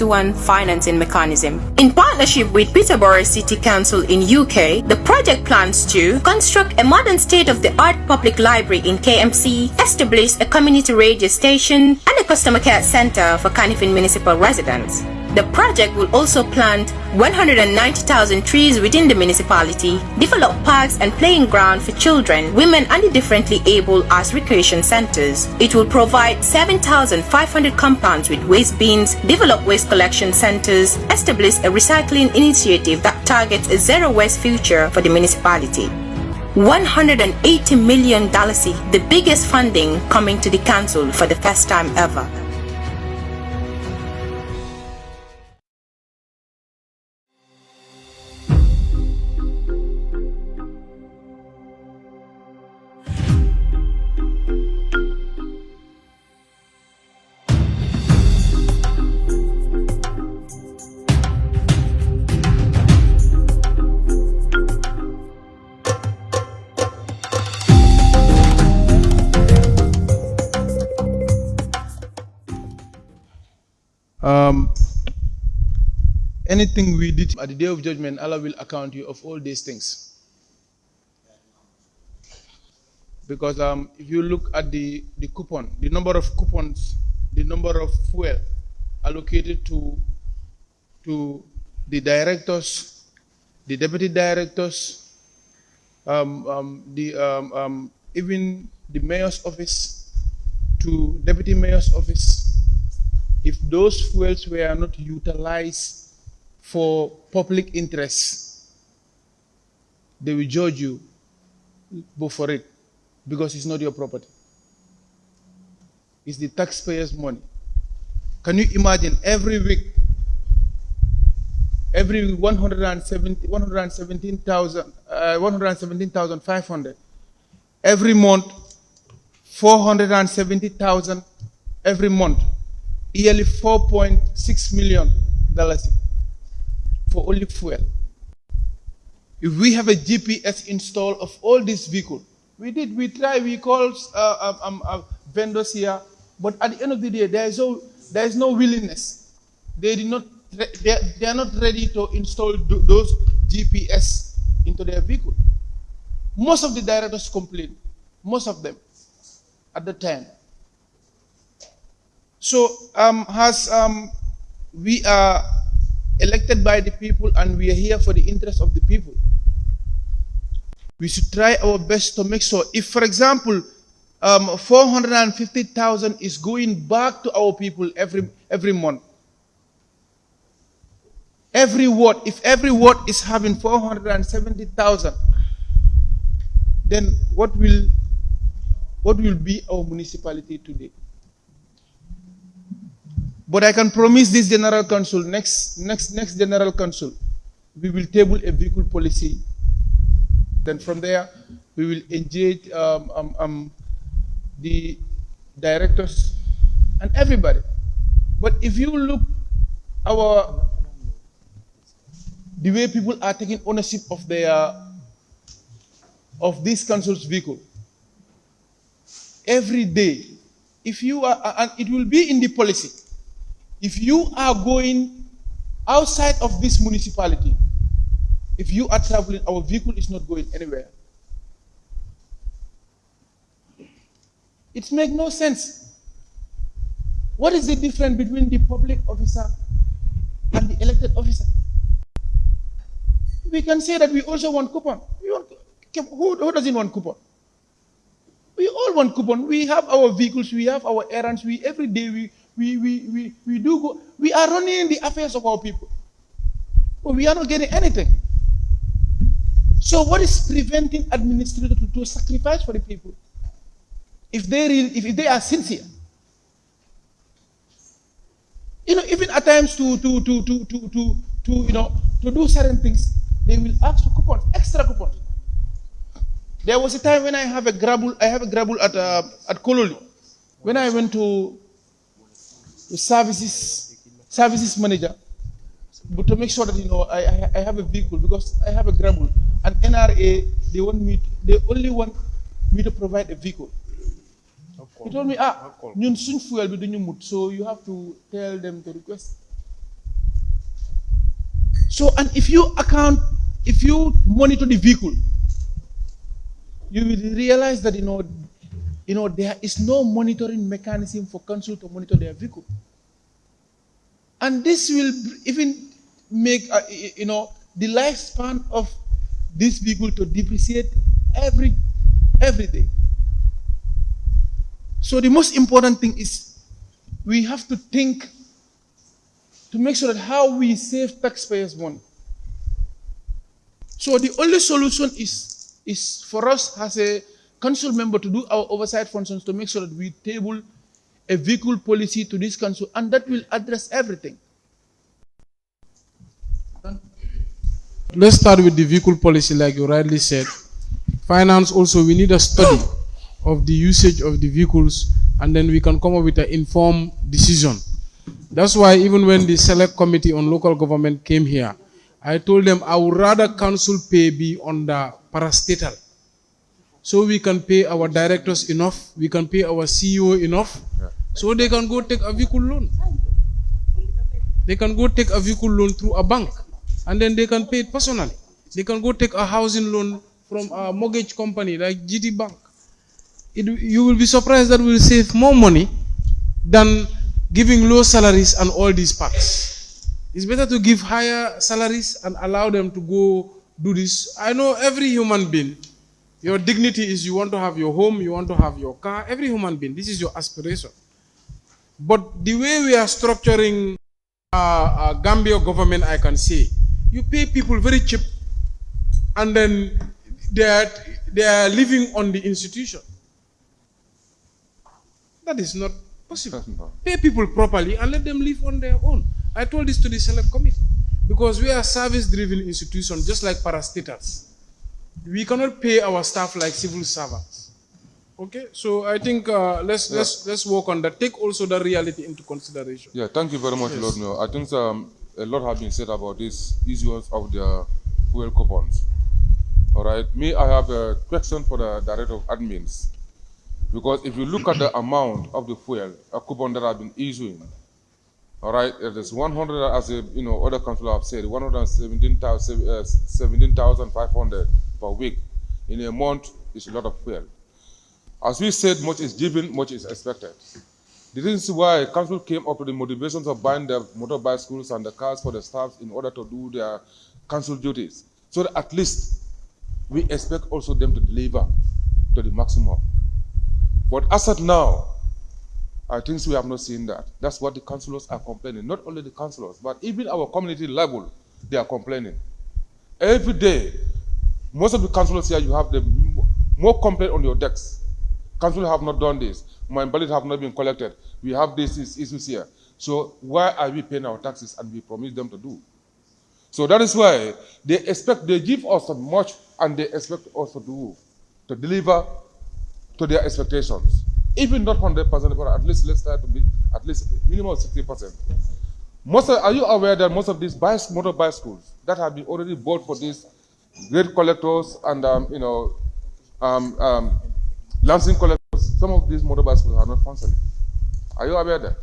2021 financing mechanism. In partnership with Peterborough City Council in UK, the project plans to construct a modern state-of-the-art public library in KMC, establish a community radio station, and a customer care centre for Kanifing Municipal residents. The project will also plant 190,000 trees within the municipality, develop parks and playing ground for children, women and the differently able as recreation centres. It will provide 7,500 compounds with waste bins, develop waste collection centres, establish a recycling initiative that targets a zero waste future for the municipality. $180 million, the biggest funding coming to the council for the first time ever. Anything we did at the day of judgment, Allah will account you of all these things. Because if you look at the coupon, the number of coupons, the number of fuel allocated to the directors, the deputy directors, even the mayor's office to deputy mayor's office, if those fuels were not utilized for public interest, they will judge you, go for it, because it's not your property. It's the taxpayers' money. Can you imagine every week, every 117,500, every month, 470,000 every month, yearly $4.6 million for only fuel. If we have a GPS install of all these vehicles, we called vendors here, but at the end of the day, there is no willingness. They are not ready to install those GPS into their vehicle. Most of the directors complain, most of them, at the time. So, we are elected by the people and we are here for the interest of the people, we should try our best to make sure, if for example 450,000 is going back to our people every month, if every ward is having 470,000, then what will be our municipality today? But I can promise this General Council, next General Council, we will table a vehicle policy. Then from there, we will engage the directors and everybody. But if you look the way people are taking ownership of this council's vehicle, every day, if you are, and it will be in the policy, if you are going outside of this municipality, if you are traveling, our vehicle is not going anywhere. It makes no sense. What is the difference between the public officer and the elected officer? We can say that we also want coupon. Who doesn't want coupon? We all want coupon. We have our vehicles, we have our errands, every day we do go. We are running the affairs of our people, but we are not getting anything. So what is preventing administrators to sacrifice for the people? If they are sincere, even at times to do certain things, they will ask for coupons, extra coupons. There was a time when I have a grabble at Kololi. When I went to the services manager, but to make sure that I have a vehicle, because I have a grabble, and NRA they only want me to provide a vehicle. He told me, ñun suñ fuel bi duñu mut, so you have to tell them to request. So, and if you monitor the vehicle, you will realize that there is no monitoring mechanism for council to monitor their vehicle, and this will even make the lifespan of this vehicle to depreciate every day. So the most important thing is we have to think to make sure that how we save taxpayers' money. So the only solution is for us as a council member to do our oversight functions to make sure that we table a vehicle policy to this council, and that will address everything. Let's start with the vehicle policy, like you rightly said. Finance also, we need a study of the usage of the vehicles, and then we can come up with an informed decision. That's why even when the select committee on local government came here, I told them I would rather council pay be on the parastatal. So we can pay our directors enough, we can pay our CEO enough, so they can go take a vehicle loan. They can go take a vehicle loan through a bank, and then they can pay it personally. They can go take a housing loan from a mortgage company like GT Bank. You will be surprised that we will save more money than giving low salaries and all these parts. It's better to give higher salaries and allow them to go do this. I know every human being, your dignity is you want to have your home, you want to have your car. Every human being, this is your aspiration. But the way we are structuring Gambia government, I can say, you pay people very cheap, and then they are living on the institution. That is not possible. Pay people properly and let them live on their own. I told this to the select committee because we are a service-driven institution, just like parastatals. We cannot pay our staff like civil servants. Okay, so I think let's work on that. Take also the reality into consideration. Yeah, thank you very much, yes. Lord Mayor. I think a lot has been said about these issues of the fuel coupons. All right, I have a question for the director of admins. Because if you look at the amount of the fuel, a coupon that I've been issuing, all right, it is 100, as other councillors have said, 17,500 per week. In a month, it's a lot of fuel. As we said, much is given, much is expected. This is why council came up with the motivations of buying the motor bicycles and the cars for the staff in order to do their council duties. So that at least we expect also them to deliver to the maximum. But as of now, I think we have not seen that. That's what the councillors are complaining. Not only the councillors, but even our community level, they are complaining. Every day, most of the councillors here, you have more complaint on your decks. Councillors have not done this. My ballots have not been collected. We have these issues here. So why are we paying our taxes and we promise them to do? So that is why they give us so much and they expect us to deliver to their expectations. Even not 100%, but at least let's try to be at least minimum 60%. Are you aware that most of these motor bicycles that have been already bought for these grade collectors and lancing collectors, some of these motor bicycles are not functioning? Are you aware that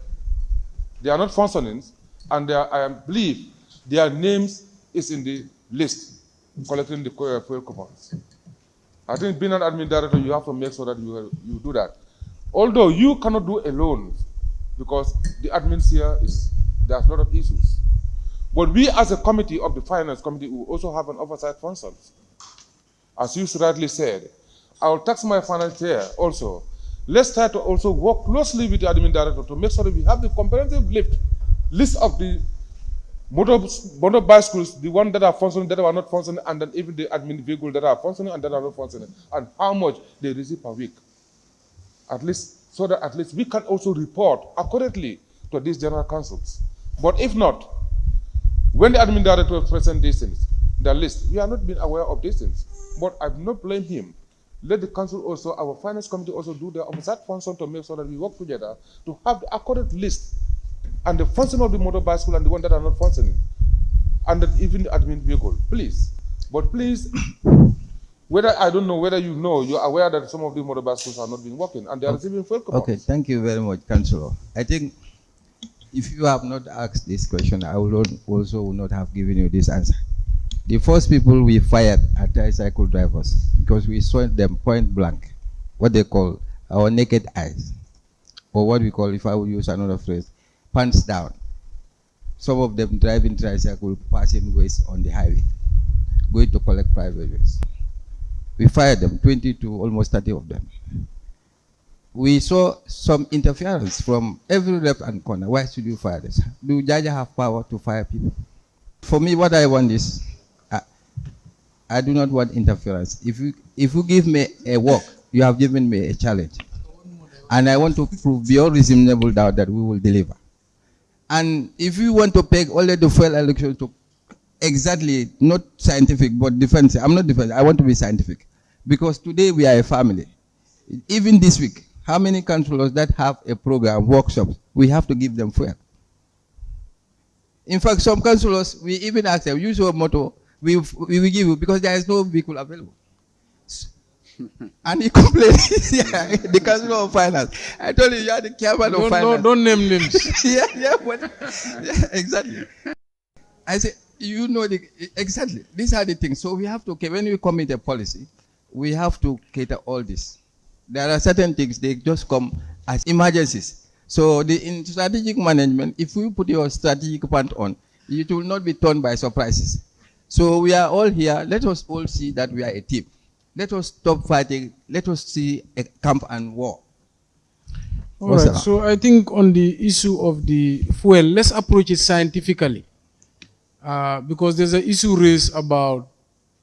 they are not functioning, and I believe their names is in the list collecting the fuel coupons? I think being an admin director, you have to make sure that you do that. Although you cannot do alone, because the admins here there's a lot of issues. But we as a committee of the finance committee will also have an oversight function. As you rightly said, I'll tax my finance chair also. Let's try to also work closely with the admin director to make sure that we have the comprehensive list of the motor bicycles, the ones that are functioning, that are not functioning, and then even the admin vehicles that are functioning and that are not functioning, and how much they receive per week. At least, so that at least we can also report accurately to these general councils. But if not, when the admin director presents these things, the list, we are not being aware of these things. But I do not blame him. Let the council also, our finance committee also do their oversight function to make sure that we work together to have the accurate list and the function of the motor bicycle and the one that are not functioning, and that even the admin vehicle, please. But please, I don't know whether you're aware that some of the motor bicycles are not being working and they are receiving fuel coupons. Okay, thank you very much, Councillor. I think if you have not asked this question, I would not have given you this answer. The first people we fired are tricycle drivers because we saw them point blank, what they call our naked eyes, or what we call, if I would use another phrase, pants down. Some of them driving tricycle, passing waste on the highway, going to collect private waste. We fired them, 20 to almost 30 of them. We saw some interference from every left and corner. Why should you fire this? Do Jaja have power to fire people? For me, what I want is, I do not want interference. If you give me a work, you have given me a challenge. And I want to prove beyond reasonable doubt that we will deliver. And if you want to peg only the fuel allocation to exactly, not scientific, but defensive. I'm not defensive, I want to be scientific. Because today we are a family. Even this week, how many councillors that have a program, workshops, we have to give them fuel. In fact, some councillors, we even ask them, use your motto, we will give you, because there is no vehicle available. And he complained, yeah, the councillor of finance. I told you, you are the chairman of finance. Don't name names. yeah, exactly. I said, you know, exactly, these are the things. So we have to, when we commit a policy, we have to cater all this. There are certain things, they just come as emergencies. So in strategic management, if we put your strategic pant on, it will not be torn by surprises. So we are all here. Let us all see that we are a team. Let us stop fighting. Let us see a camp and war. All right. So I think on the issue of the fuel, let's approach it scientifically. Because there's an issue raised about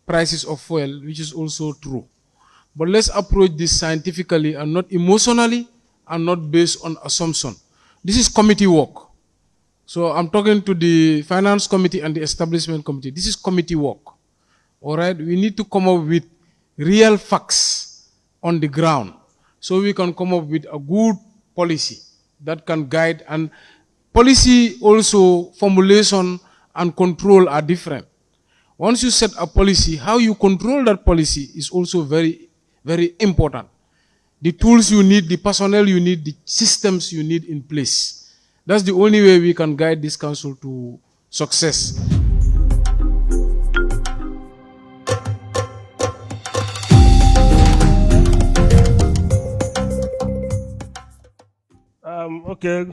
prices of fuel, which is also true. But let's approach this scientifically and not emotionally and not based on assumption. This is committee work. So I'm talking to the finance committee and the establishment committee. This is committee work. All right. We need to come up with real facts on the ground so we can come up with a good policy that can guide. And policy also formulation and control are different. Once you set a policy, how you control that policy is also very, very important. The tools you need, the personnel you need, the systems you need in place. That's the only way we can guide this council to success. Okay.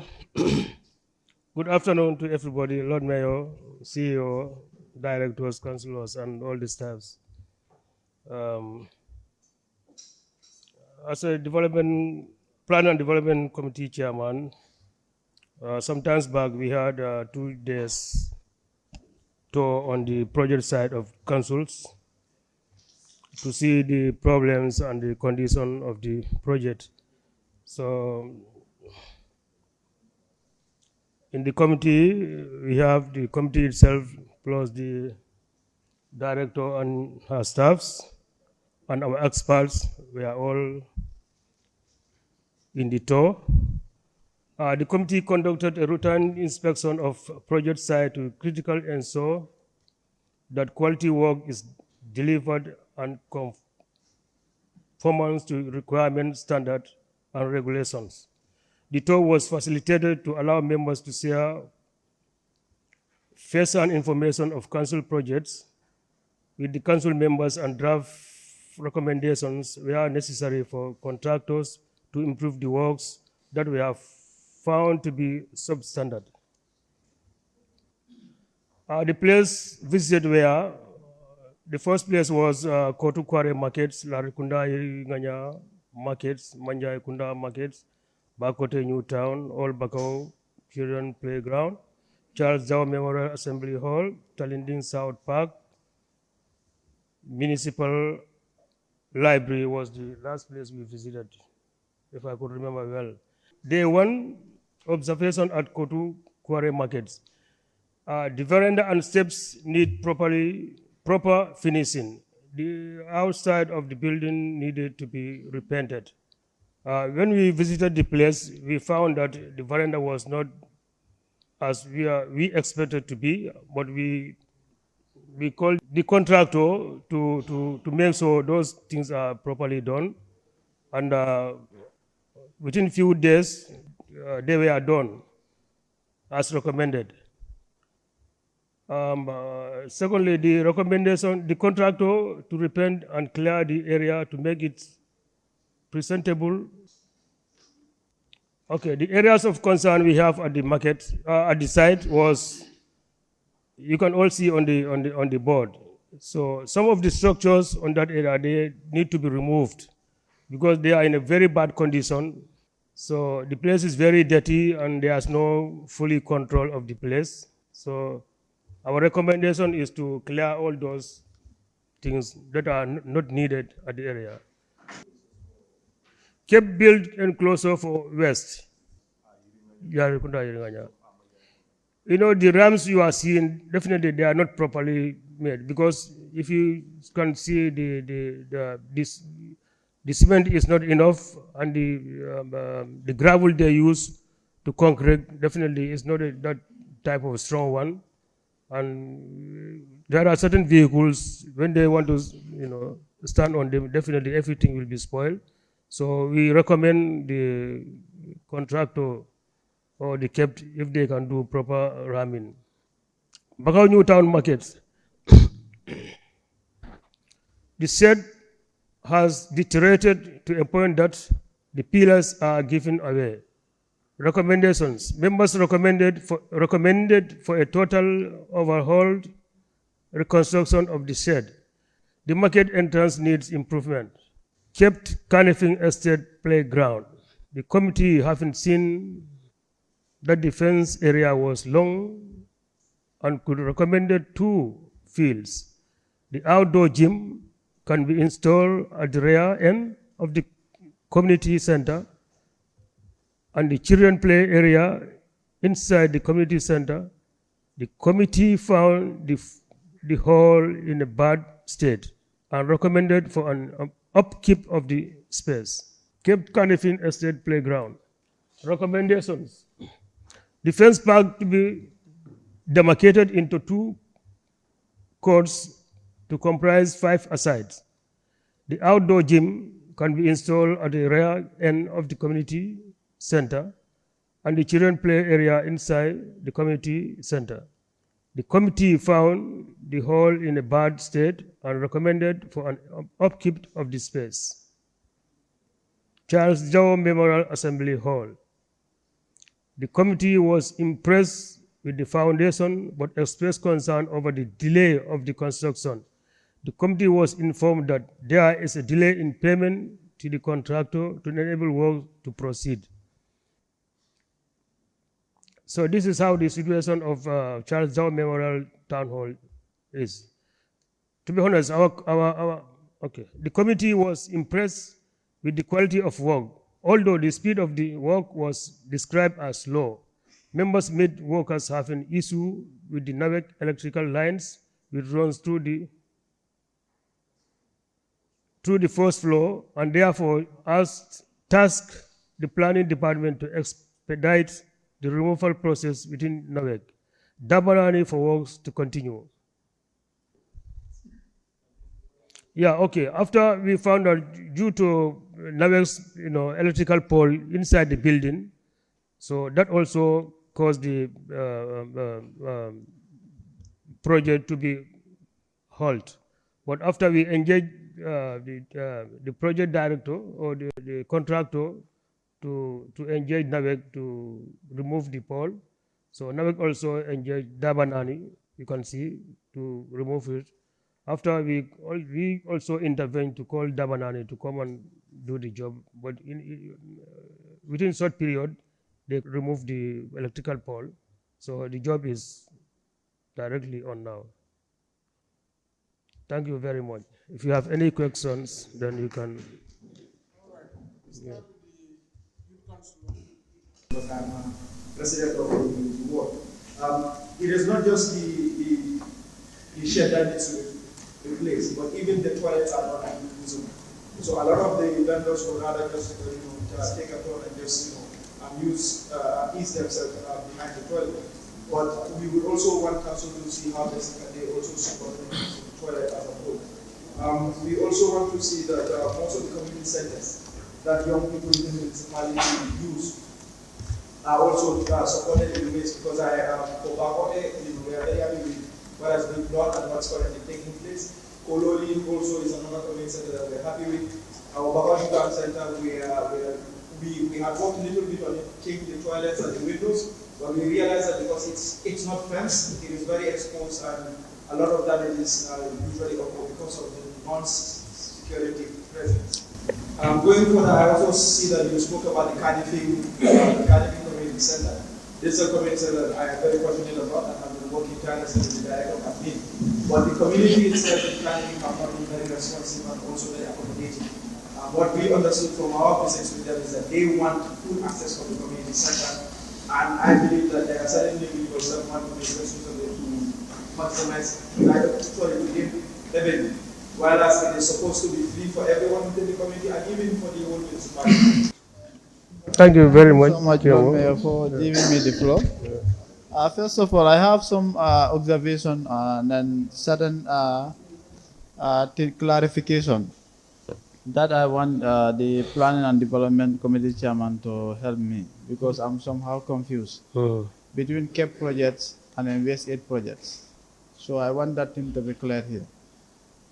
Good afternoon to everybody, Lord Mayor, CEO, directors, councillors, and all the staffs. As a plan and development committee chairman, some times back we had 2 days tour on the project side of councils to see the problems and the condition of the project. So in the committee, we have the committee itself plus the director and her staffs and our experts. We are all in the tour. The committee conducted a routine inspection of project site to critically ensure that quality work is delivered and conformance to requirement, standard, and regulations. The tour was facilitated to allow members to share first-hand information of council projects with the council members and draft recommendations where necessary for contractors to improve the works that we have found to be substandard. The place visited were, the first place was 𝒂𝒄𝒄𝒄 markets, Larikunda Nganya markets, Manjai Kunda markets, Bakote New Town, Old Bakau Children Playground, Charles Zhao Memorial Assembly Hall, Talinding South Park, Municipal Library was the last place we visited, if I could remember well. Day 1, observation at 𝒂𝒄𝒄𝒄 markets. The veranda and steps need proper finishing. The outside of the building needed to be repainted. When we visited the place, we found that the veranda was not as we expected to be, but we called the contractor to make sure those things are properly done. And within few days, they were done. as recommended. Secondly, the recommendation, the contractor to repaint and clear the area to make it presentable. Okay, the areas of concern we have at the market, at the site was, you can all see on the board. So some of the structures on that area, they need to be removed because they are in a very bad condition. So the place is very dirty and there's no fully control of the place. So our recommendation is to clear all those things that are not needed at the area. Kept built enclosure for West. You know, the ramps you are seeing, definitely they are not properly made, because if you can see the cement is not enough, and the gravel they use to concrete definitely is not that type of strong one. And there are certain vehicles, when they want to, you know, stand on them, definitely everything will be spoiled. So we recommend the contractor or the kept, if they can do proper ramming. Bakau New Town Market. The shed has deteriorated to a point that the pillars are given away. Recommendations. Members recommended for a total overhaul reconstruction of the shed. The market entrance needs improvement. Kept 𝒂𝒄𝒄𝒆𝒍 playground. The committee, having seen that the fence area was long and could recommend 2 fields. The outdoor gym can be installed at the rear end of the community center, and the children play area inside the community center. The committee found the hall in a bad state and recommended for an upkeep of the space. Kept 𝒂𝒄𝒄𝒆𝒍 playground. Recommendations. The fence park to be demarcated into 2 courts to comprise 5 asides. The outdoor gym can be installed at the rear end of the community center, and the children play area inside the community center. The committee found the hall in a bad state and recommended for an upkeep of the space. 𝒕𝒉𝒊𝒔 Memorial Assembly Hall. The committee was impressed with the foundation but expressed concern over the delay of the construction. The committee was informed that there is a delay in payment to the contractor to enable work to proceed. So this is how the situation of 𝒕𝒉𝒊𝒔 Memorial Town Hall is. To be honest, the committee was impressed with the quality of work. Although the speed of the work was described as slow, members met workers having issue with the 𝒂𝒃 electrical lines which runs through the first floor, and therefore tasked the planning department to expedite the removal process within 𝒂𝒃. Dabanani for works to continue. Yeah, okay. After we found out, due to 𝒂𝒃's electrical pole inside the building, so that also caused the project to be halt. But after we engaged the project director or the contractor to engage 𝒂𝒃 to remove the pole, so 𝒂𝒃 also engaged Dabanani, you can see, to remove it. After we also intervened to call Dabanani to come and do the job, but within short period, they removed the electrical pole. So the job is directly on now. Thank you very much. If you have any questions, then you can. Yeah. Because I'm a president of the community ward. It is not just the shed that needs to be replaced, but even the toilets are not usable. So a lot of the vendors would rather just take a turn and just ease themselves behind the toilet. But we would also want council to see how they also support the toilet as a whole. We also want to see that most of the community centers that young people in the municipality use also supported in ways because for Bakote, we are very happy with what has been done and what's currently taking place. Kololi also is another community center that we're happy with. Our Bakote Center, we had worked a little bit on it, changing the toilets and the windows, but we realized that because it's not fenced, it is very exposed, and a lot of damages usually occur because of the non-security presence. Going forward, I also see that you spoke about the 𝒂𝒄𝒄𝒏 Community Center. This is a community center that I am very passionate about and have been working tirelessly with the director of admin. But the community itself in 𝒂𝒂𝒄𝒏 have not been very responsive and also very accommodating. What we understood from our visits with them is that they want full access from the community center, and I believe that there are certain individuals that want to be responsible to maximize, to give revenue, whereas it is supposed to be free for everyone within the community and even for the whole municipality. Thank you very much. So much, Mayor, for giving me the floor. First of all, I have some observation and then certain clarification that I want the Planning and Development Committee Chairman to help me, because I'm somehow confused between CAPE projects and then 𝒉𝒐𝒊𝒏 projects. So I want that thing to be clear here.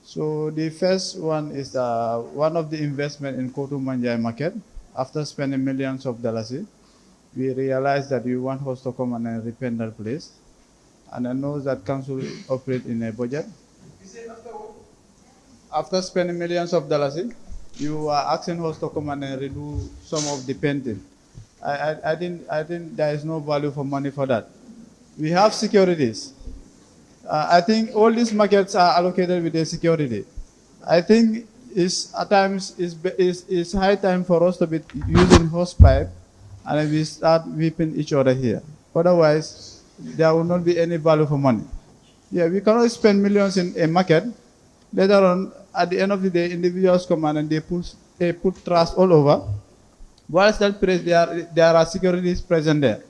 So the first one is one of the investment in 𝒂𝒄𝒄𝒏 market. After spending millions of dollars, we realized that we want us to come and repaint that place. And I know that council operate in a budget. After spending millions of dollars, you are asking us to come and redo some of the painting. I think there is no value for money for that. We have securities. I think all these markets are allocated with the security. I think at times it's high time for us to be using hose pipe and we start whipping each other here. Otherwise, there will not be any value for money. Yeah, we cannot spend millions in a market. Later on, at the end of the day, individuals come and they put trash all over. Whilst that place, there are securities present there.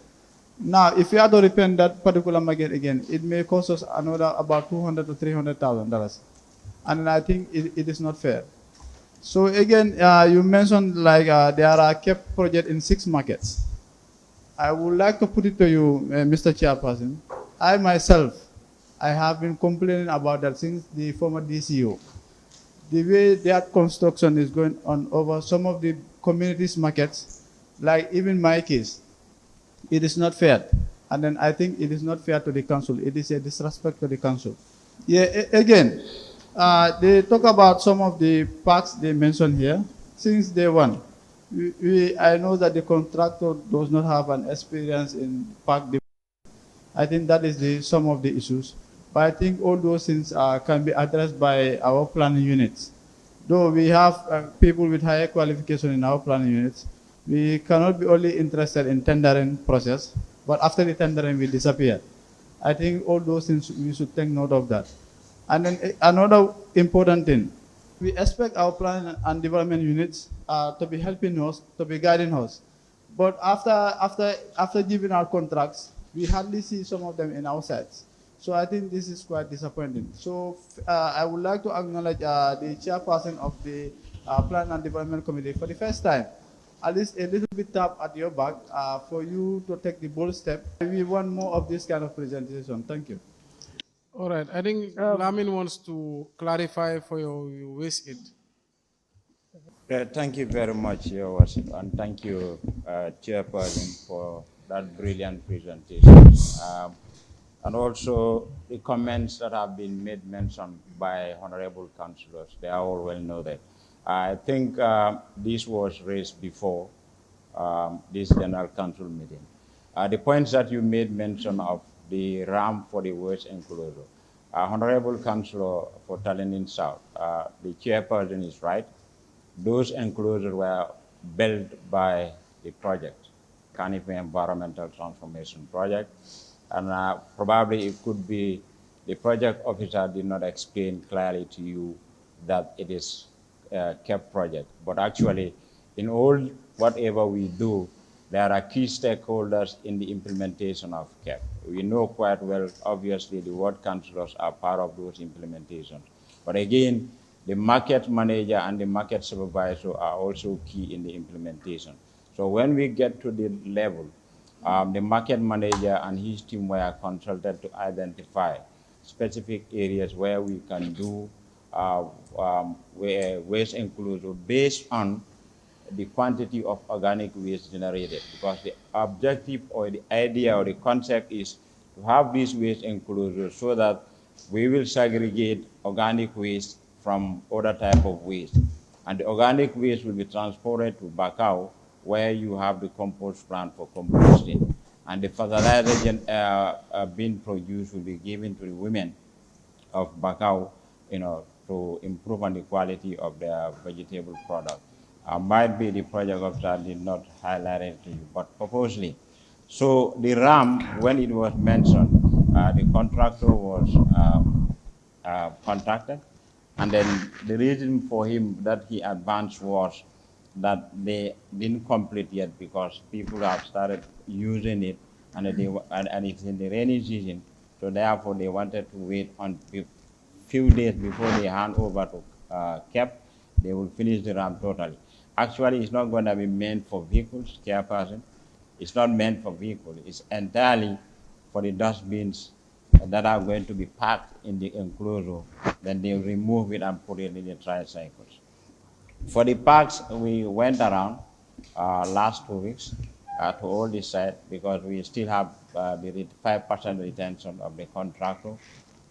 Now, if we have to repaint that particular market again, it may cost us another about $200,000 to $300,000. And I think it is not fair. So again, you mentioned like there are kept projects in 6 markets. I would like to put it to you, Mr. Chairperson. I myself, I have been complaining about that since the former DCO. The way that construction is going on over some of the communities markets, like even my case, it is not fair. And then I think it is not fair to the council. It is a disrespect to the council. Yeah, again, they talk about some of the parks they mentioned here. Since day one, I know that the contractor does not have an experience in park development. I think that is some of the issues. But I think all those things can be addressed by our planning units. Though we have people with higher qualification in our planning units, we cannot be only interested in tendering process, but after the tendering we disappear. I think all those things, we should take note of that. And then another important thing, we expect our planning and development units to be helping us, to be guiding us. But after giving our contracts, we hardly see some of them in our sites. So I think this is quite disappointing. So I would like to acknowledge the chairperson of the Planning and Development Committee for the first time. At least a little bit tap at your back for you to take the bold step. We want more of this kind of presentation. Thank you. All right. I think Lamin wants to clarify for your 𝒉𝒐𝒊𝒏. Thank you very much, Your Worship, and thank you, Chairperson, for that brilliant presentation. And also the comments that have been made mention by honorable councillors, they are all well noted. I think this was raised before this General Council meeting. The points that you made mention of the ramp for the worst enclosure. Honorable Councillor for Talenin South, the chairperson is right. Those enclosures were built by the project, 𝒂𝒄𝒄𝒏 Environmental Transformation Project. And probably it could be the project officer did not explain clearly to you that it is a CAPE project. But actually, in all whatever we do, there are key stakeholders in the implementation of CAPE. We know quite well, obviously, the ward councillors are part of those implementations. But again, the market manager and the market supervisor are also key in the implementation. So when we get to the level The market manager and his team were consulted to identify specific areas where we can do waste inclusive based on the quantity of organic waste generated, because the objective or the idea or the concept is to have this waste inclusive so that we will segregate organic waste from other type of waste. And the organic waste will be transported to Bakau, where you have the compost plant for composting. And the fertilizer being produced will be given to the women of Bakau, to improve on the quality of their vegetable product. Might be the project officer did not highlight it to you, but purposely. So the RAM, when it was mentioned, the contractor was contacted, and then the reason for him that he advanced was that they didn't complete yet because people have started using it, and it's in the rainy season, so therefore they wanted to wait on a few days before they hand over to KEP. They will finish the RAM totally. Actually, it's not going to be meant for vehicles, chairperson. It's not meant for vehicles. It's entirely for the dustbins that are going to be packed in the enclosure. Then they'll remove it and put it in the tricycles. For the parks, we went around last 2 weeks to all the sites because we still have the 5% retention of the contractor.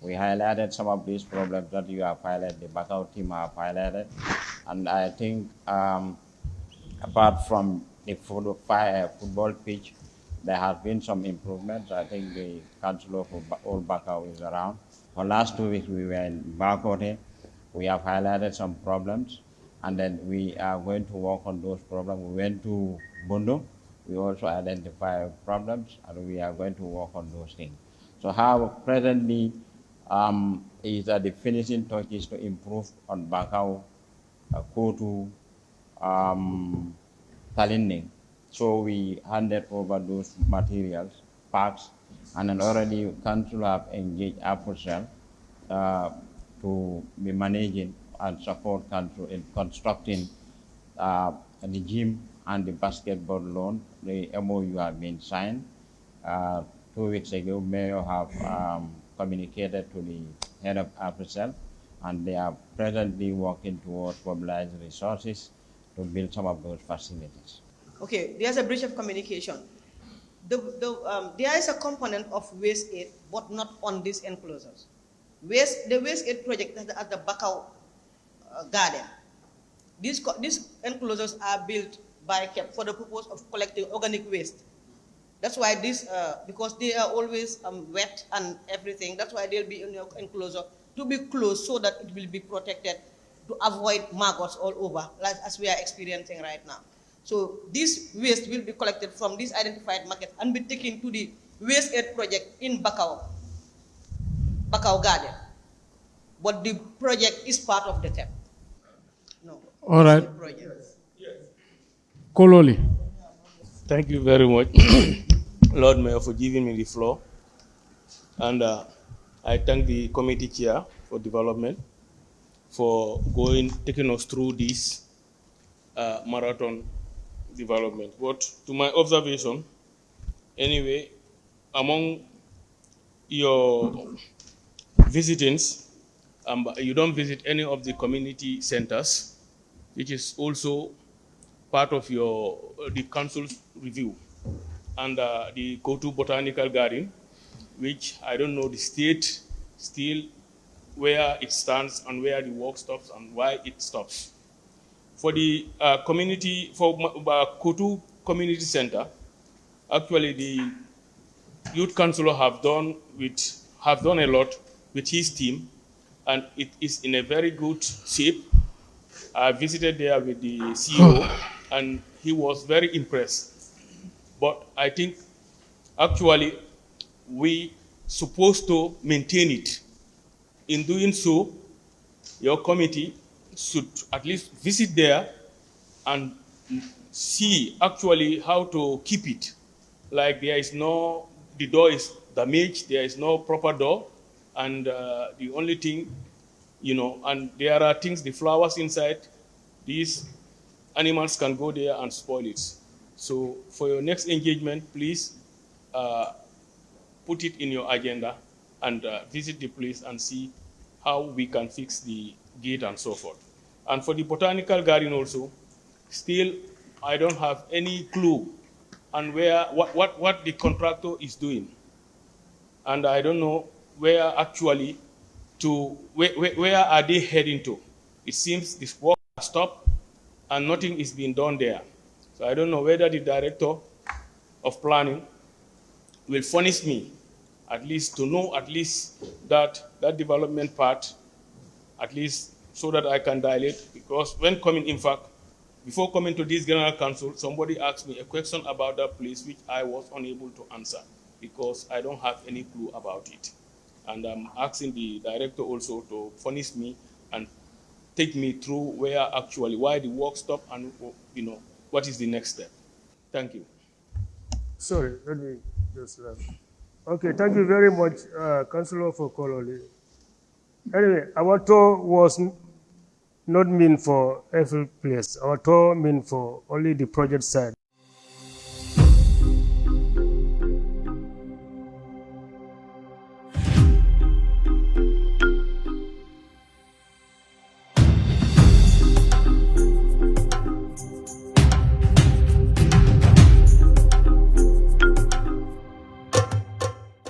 We highlighted some of these problems that you have highlighted, the Bakau team have highlighted. And I think apart from the football pitch, there have been some improvements. I think the councillor for Old Bakau is around. For last 2 weeks, we were in Bakote. We have highlighted some problems, and then we are going to work on those problems. We went to Bondo. We also identified problems, and we are going to work on those things. So how presently is that the finishing touches to improve on Bakau, Kotu, Talinding. So we handed over those materials, parts, and then already council have engaged Apple to be managing and support council in constructing the gym and the basketball lawn. The MOU have been signed. 2 weeks ago, Mayor have communicated to the head of Apple, and they are presently working towards mobilizing resources to build some of those facilities. Okay, there's a breach of communication. There is a component of waste aid, but not on these enclosures. The waste aid project at the Bakau garden. These enclosures are built by KEP for the purpose of collecting organic waste. That's why because they are always wet and everything, that's why they'll be in your enclosure to be closed so that it will be protected to avoid maggots all over, like as we are experiencing right now. So this waste will be collected from these identified markets and be taken to the waste aid project in Bakau garden. But the project is part of the KEP. No. All right. Kololi. Thank you very much, Lord Mayor, for giving me the floor. And I thank the committee chair for development for taking us through this marathon development. But to my observation, anyway, among your visitings, you don't visit any of the community centers, which is also part of the council's review, and the Kotu Botanical Garden, which I don't know the state still where it stands and where the work stops and why it stops. For the Kotu Community Center, actually the youth councillor have done a lot with his team, and it is in a very good shape. I visited there with the CEO, and he was very impressed. But I think actually we supposed to maintain it. In doing so, your committee should at least visit there and see actually how to keep it. Like the door is damaged, there is no proper door, and the only thing, and there are things, the flowers inside, these animals can go there and spoil it. So for your next engagement, please put it in your agenda and visit the place and see how we can fix the gate and so forth. And for the botanical garden also, still I don't have any clue on what the contractor is doing. And I don't know where actually where are they heading to. It seems this work has stopped and nothing is being done there. So I don't know whether the director of planning will furnish me at least to know at least that development part, at least so that I can dilate. Because when coming, in fact, before coming to this General Council, somebody asked me a question about that place which I was unable to answer because I don't have any clue about it. And I'm asking the director also to furnish me and take me through why the work stopped and what is the next step. Thank you. Sorry, let me just okay, thank you very much, Councillor for Kololi. Anyway, our tour was not meant for every place. Our tour meant for only the project side.